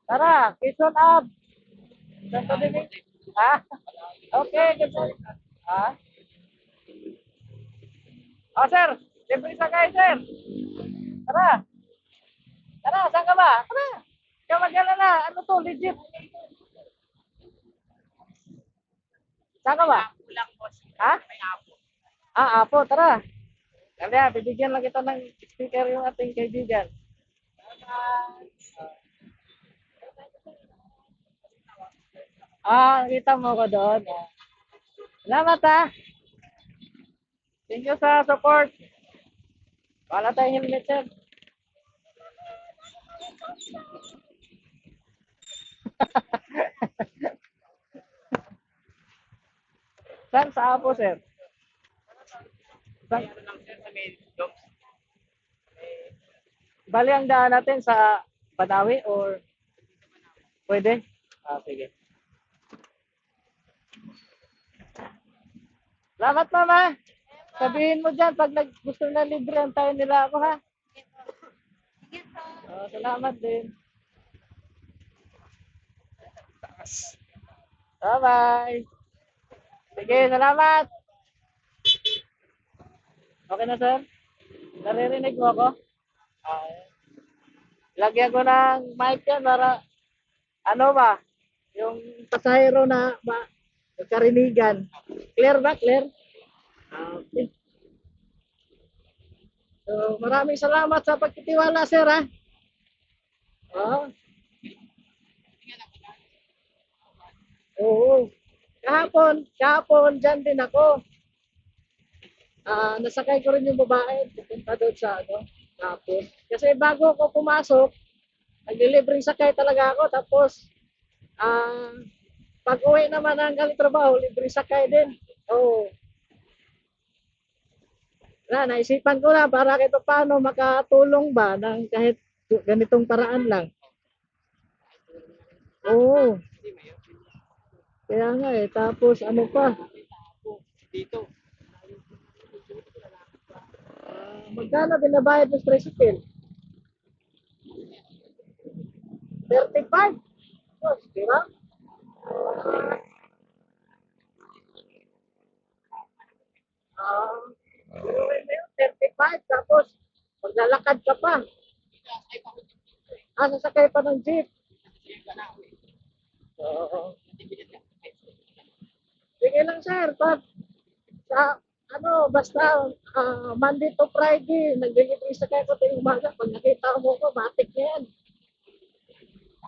Tara, Quezon up. Santo Domingo. Ha? Okay, Quezon. Ha? Oh, sir. Libre sa kayo, sir. Tara. Tara, saan ka ba? Tara. Kaya mag-alala. Ano to, legit. Saan ka ba? Ha? Apo, tara. Kaya, bibigyan lang kita ng sticker yung ating kaibigan. Nakita mo ko doon. Salamat ha. Thank you sa support. Wala tayong helmet, sir. Saan sa Apo, sir? Saan? Bali ang daan natin sa Badawi or pwede? Sige. Salamat, mama. Sabihin mo dyan pag gusto na libre ang tayo nila ako, ha? Salamat din. Bye-bye. Sige, salamat. Okay na, sir? Naririnig mo ako? Ah, lagyan ko ng mic yan para, ano ba, yung pasahero na magkarinigan. Clear ba? Clear? Okay. So, maraming salamat sa pagtitiwala, sir, ha? Oo. Oo. Kahapon, dyan din ako. Nasakay ko rin yung babae, pupunta doon sa, kahapon. Kasi bago ako pumasok, naglilibreng sakay talaga ako. Tapos, ah, pag uwi naman ng galing trabaho, libreng sakay din. Oo. Naisipan ko na para kahit paano makatulong ba ng kahit ganitong paraan lang. Oo. Kaya nga tapos ano pa, magkano binabayad ng tricycle? 35? Oh, diba? Ah, pero yun, 35, tapos maglalakad ka pa. Sasakay pa ng jeep. Oo. Sige lang, sir. Pag sa basta Monday to Friday, nagbibigay sa kayo ko tuwing umaga. Pag nakita mo ko, matik na yan.